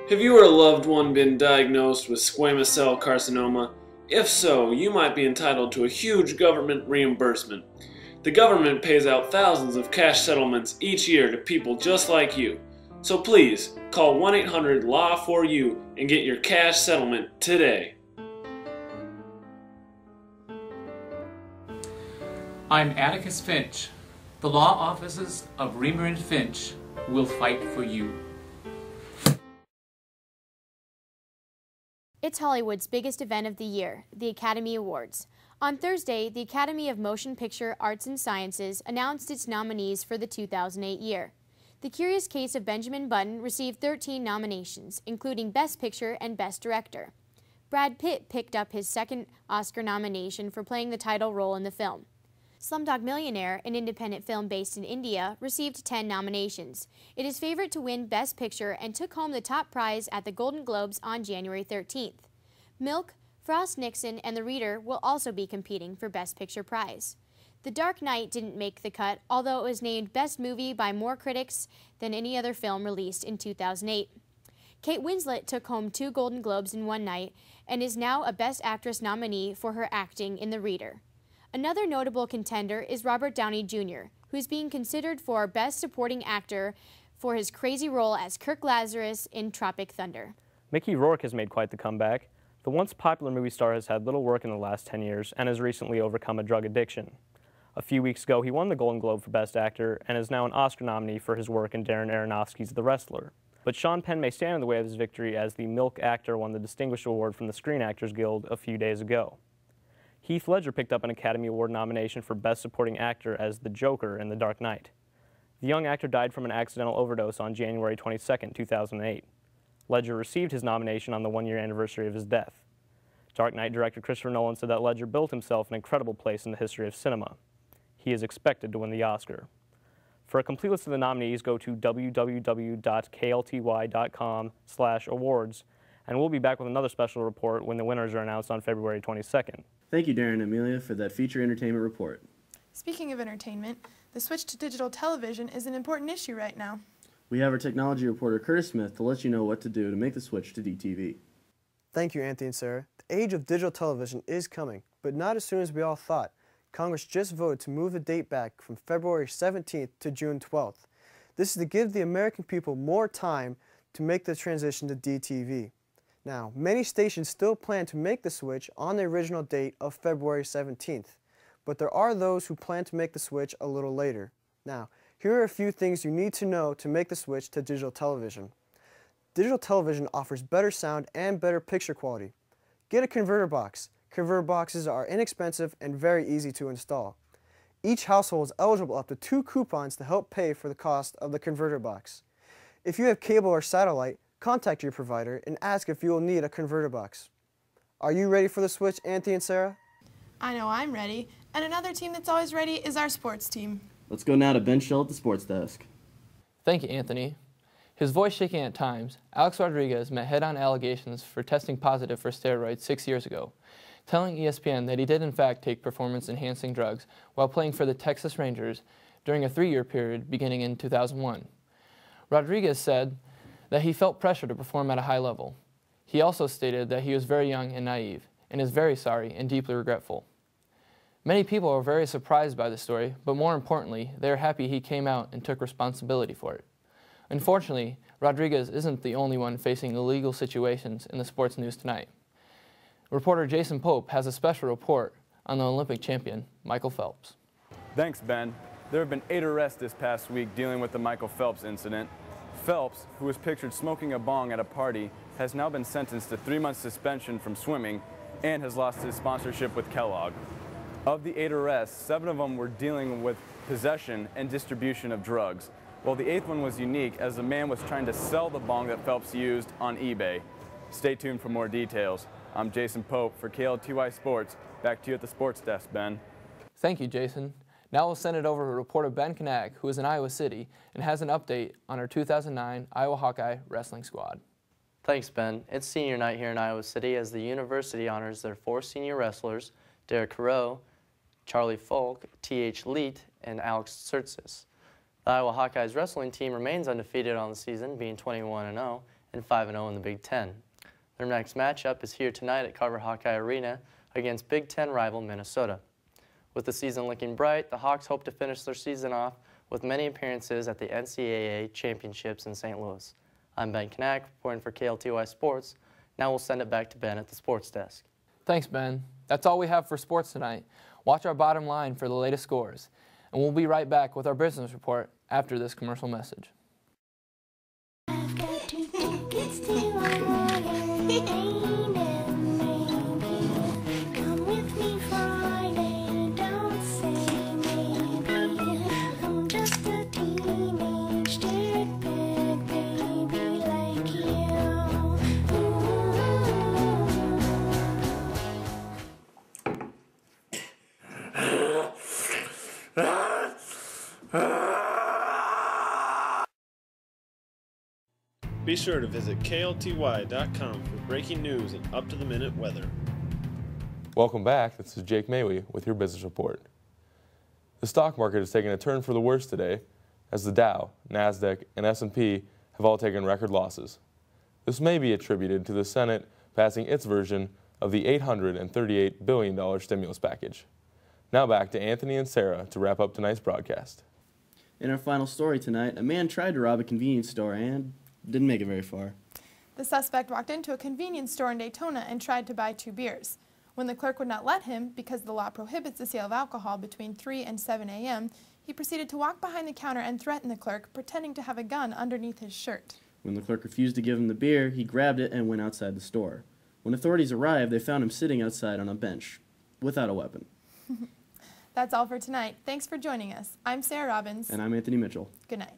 Have you or a loved one been diagnosed with squamous cell carcinoma? If so, you might be entitled to a huge government reimbursement. The government pays out thousands of cash settlements each year to people just like you. So please, call 1-800-LAW4U and get your cash settlement today. I'm Atticus Finch. The law offices of Reamer and Finch will fight for you. It's Hollywood's biggest event of the year, the Academy Awards. On Thursday, the Academy of Motion Picture Arts and Sciences announced its nominees for the 2008 year. The Curious Case of Benjamin Button received 13 nominations, including Best Picture and Best Director. Brad Pitt picked up his second Oscar nomination for playing the title role in the film. Slumdog Millionaire, an independent film based in India, received 10 nominations. It is favored to win Best Picture and took home the top prize at the Golden Globes on January 13th. Milk, Frost Nixon, and The Reader will also be competing for Best Picture prize. The Dark Knight didn't make the cut, although it was named Best Movie by more critics than any other film released in 2008. Kate Winslet took home 2 Golden Globes in one night and is now a Best Actress nominee for her acting in The Reader. Another notable contender is Robert Downey Jr., who's being considered for Best Supporting Actor for his crazy role as Kirk Lazarus in Tropic Thunder. Mickey Rourke has made quite the comeback. The once popular movie star has had little work in the last 10 years and has recently overcome a drug addiction. A few weeks ago, he won the Golden Globe for Best Actor and is now an Oscar nominee for his work in Darren Aronofsky's The Wrestler. But Sean Penn may stand in the way of his victory, as the Milk actor won the Distinguished Award from the Screen Actors Guild a few days ago. Heath Ledger picked up an Academy Award nomination for Best Supporting Actor as the Joker in The Dark Knight. The young actor died from an accidental overdose on January 22, 2008. Ledger received his nomination on the one-year anniversary of his death. Dark Knight director Christopher Nolan said that Ledger built himself an incredible place in the history of cinema. He is expected to win the Oscar. For a complete list of the nominees, go to www.klty.com/awards, and we'll be back with another special report when the winners are announced on February 22nd. Thank you, Darren and Amelia, for that feature entertainment report. Speaking of entertainment, the switch to digital television is an important issue right now. We have our technology reporter, Curtis Smith, to let you know what to do to make the switch to DTV. Thank you, Anthony and Sarah. The age of digital television is coming, but not as soon as we all thought. Congress just voted to move the date back from February 17th to June 12th. This is to give the American people more time to make the transition to DTV. Now, many stations still plan to make the switch on the original date of February 17th, but there are those who plan to make the switch a little later. Now, here are a few things you need to know to make the switch to digital television. Digital television offers better sound and better picture quality. Get a converter box. Converter boxes are inexpensive and very easy to install. Each household is eligible up to 2 coupons to help pay for the cost of the converter box. If you have cable or satellite, contact your provider and ask if you will need a converter box. Are you ready for the switch, Anthony and Sarah? I know I'm ready, and another team that's always ready is our sports team. Let's go now to Ben Schell at the sports desk. Thank you, Anthony. His voice shaking at times, Alex Rodriguez met head-on allegations for testing positive for steroids 6 years ago, telling ESPN that he did in fact take performance-enhancing drugs while playing for the Texas Rangers during a 3-year period beginning in 2001. Rodriguez said that he felt pressure to perform at a high level. He also stated that he was very young and naive, and is very sorry and deeply regretful. Many people are very surprised by the story, but more importantly, they are happy he came out and took responsibility for it. Unfortunately, Rodriguez isn't the only one facing illegal situations in the sports news tonight. Reporter Jason Pope has a special report on the Olympic champion, Michael Phelps. Thanks, Ben. There have been 8 arrests this past week dealing with the Michael Phelps incident. Phelps, who was pictured smoking a bong at a party, has now been sentenced to 3 months suspension from swimming and has lost his sponsorship with Kellogg. Of the 8 arrests, 7 of them were dealing with possession and distribution of drugs, while the 8th one was unique as the man was trying to sell the bong that Phelps used on eBay. Stay tuned for more details. I'm Jason Pope for KLTY Sports. Back to you at the sports desk, Ben. Thank you, Jason. Now we'll send it over to reporter Ben Knag, who is in Iowa City and has an update on our 2009 Iowa Hawkeye wrestling squad. Thanks, Ben. It's senior night here in Iowa City as the university honors their 4 senior wrestlers, Derek Carreau, Charlie Folk, T.H. Leet, and Alex Surtsis. The Iowa Hawkeyes wrestling team remains undefeated on the season, being 21-0, and 5-0 in the Big Ten. Their next matchup is here tonight at Carver Hawkeye Arena against Big Ten rival Minnesota. With the season looking bright, the Hawks hope to finish their season off with many appearances at the NCAA Championships in St. Louis. I'm Ben Knack, reporting for KLTY Sports. Now we'll send it back to Ben at the sports desk. Thanks, Ben. That's all we have for sports tonight. Watch our bottom line for the latest scores. And we'll be right back with our business report after this commercial message. I've got 2 tickets to Ryan. Come with me Friday, don't say maybe. I'm just a teenage dirtbag baby like you. Be sure to visit KLTY.com for breaking news and up-to-the-minute weather. Welcome back. This is Jake Maywee with your business report. The stock market has taken a turn for the worse today as the Dow, NASDAQ, and S&P have all taken record losses. This may be attributed to the Senate passing its version of the $838 billion stimulus package. Now back to Anthony and Sarah to wrap up tonight's broadcast. In our final story tonight, a man tried to rob a convenience store and didn't make it very far. The suspect walked into a convenience store in Daytona and tried to buy 2 beers. When the clerk would not let him, because the law prohibits the sale of alcohol between 3 and 7 a.m., he proceeded to walk behind the counter and threaten the clerk, pretending to have a gun underneath his shirt. When the clerk refused to give him the beer, he grabbed it and went outside the store. When authorities arrived, they found him sitting outside on a bench, without a weapon. That's all for tonight. Thanks for joining us. I'm Sarah Robbins. And I'm Anthony Mitchell. Good night.